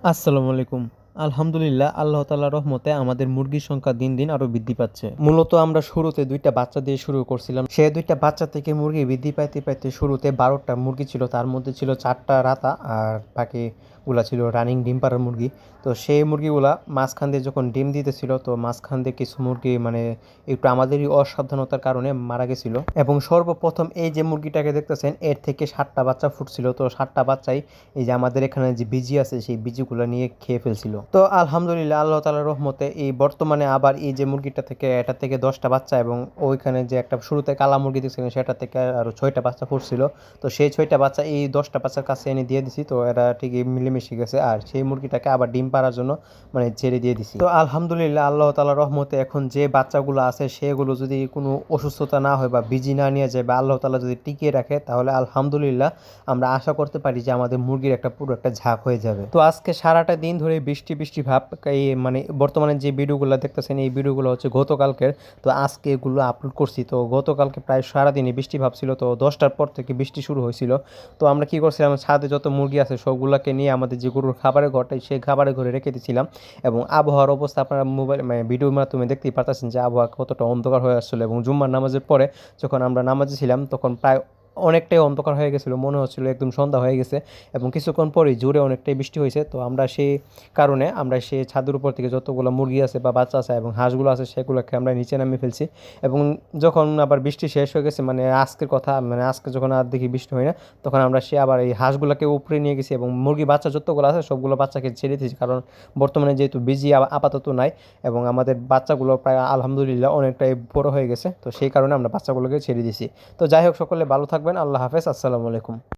আসসালামু আলাইকুম। আলহামদুলিল্লাহ, আল্লাহ তাআলার রহমতে আমাদের মুরগির সংখ্যা দিন, দিন আরো বৃদ্ধি পাচ্ছে। মূলত আমরা শুরুতে ২ টা বাচ্চা দিয়ে শুরু করছিলাম। সে ২ টা বাচ্চা থেকে মুরগি বৃদ্ধি পাইতে, পাইতে শুরুতে ১২ টা মুরগি ছিল। তার মধ্যে ছিল ৪ টা রাতা আর বাকিগুলা ছিল রানিং ডিম পাড়ার মুরগি। তো সেই মুরগিগুলা মাঝখান দিয়ে যখন ডিম দিতেছিল, তো মাঝখান দিয়ে কিছু মুরগি মানে একটু আমাদেরই অসাবধানতার কারণে মারা গেছিল। এবং সর্বপ্রথম এই যে মুরগিটাকে দেখতেছেন, এর থেকে ৭ টা বাচ্চা ফুটছিল। তো ৭ টা বাচ্চাই এই যে আমাদের এখানে যে বিজি আছে সেই বিজিগুলো নিয়ে খেয়ে ফেলছিল। তো আলহামদুলিল্লাহ, আল্লাহ তাআলার রহমতে এই বর্তমানে আবার এই যে মুরগিটা থেকে এটা থেকে ১০টা বাচ্চা, এবং ওইখানে যে একটা শুরুতে কালা মুরগি দেখছিলেন সেটা থেকে আরও ৬টা বাচ্চা ফুটছিল। তো সেই ৬টা বাচ্চা এই 10টা বাচ্চার কাছে এনে দিয়ে দিছি। তো এরা ঠিকই মিলেমিশে গেছে, আর সেই মুরগিটাকে আবার ডিম পাড়ার জন্য মানে ছেড়ে দিয়ে দিছি। তো আলহামদুলিল্লাহ, আল্লাহ তাআলার রহমতে এখন যে বাচ্চাগুলো আছে সেগুলো যদি কোনো অসুস্থতা না হয় বা বিজি না নিয়ে যায় বা আল্লাহ তাআলা যদি টিকিয়ে রাখে, তাহলে আলহামদুলিল্লাহ আমরা আশা করতে পারি যে আমাদের মুরগির একটা পুরো একটা ঝাঁক হয়ে যাবে। তো আজকে সারাটা দিন ধরে বৃষ্টি বৃষ্টি ভাব, এই মানে বর্তমানে যে ভিডিওগুলো দেখতেছেন এই ভিডিওগুলো হচ্ছে গতকালকের। তো আজকে এগুলো আপলোড করছি। তো গতকালকে প্রায় সারাদিনই বৃষ্টি ভাব ছিল। তো 10টার পর থেকে বৃষ্টি শুরু হয়েছিল। তো আমরা কি করছিলাম, ছাদে যত মুরগি আছে সবগুলোকে নিয়ে আমাদের যে গরুর খাবারের ঘরটাই সেই খাবারের ঘরে রেখে দিয়েছিলাম। এবং আবহাওয়ার অবস্থা আপনারা মোবাইল মানে ভিডিওর মাধ্যমে দেখতেই পারতেছেন যে আবহাওয়া কতটা অন্ধকার হয়ে আসছিল। এবং জুম্মার নামাজের পরে যখন আমরা নামাজে ছিলাম তখন প্রায় অনেকটাই অন্ধকার হয়ে গেছিলো, মনে হচ্ছিল একদম সন্ধ্যা হয়ে গেছে। এবং কিছুক্ষণ পরেই জোরে অনেকটাই বৃষ্টি হয়েছে। তো আমরা সেই কারণে আমরা সেই ছাদের উপর থেকে যতগুলো মুরগি আছে বা বাচ্চা আছে এবং হাঁসগুলো আছে সেগুলোকে আমরা নিচে নামিয়ে ফেলছি। এবং যখন আবার বৃষ্টি শেষ হয়ে গেছে, মানে আজকের কথা, মানে আজকে যখন আর দেখি বৃষ্টি হয় না, তখন আমরা সে আবার এই হাঁসগুলোকে উপরে নিয়ে গেছি এবং মুরগি বাচ্চা যতগুলো আছে সবগুলো বাচ্চাকে ছেড়ে দিয়েছি। কারণ বর্তমানে যেহেতু বিজি আপাতত নাই এবং আমাদের বাচ্চাগুলো প্রায় আলহামদুলিল্লাহ অনেকটাই বড় হয়ে গেছে, তো সেই কারণে আমরা বাচ্চাগুলোকে ছেড়ে দিয়েছি। তো যাই হোক, সকলে ভালো থাকবেন। আল্লাহ হাফেজ। আসসালামু আলাইকুম।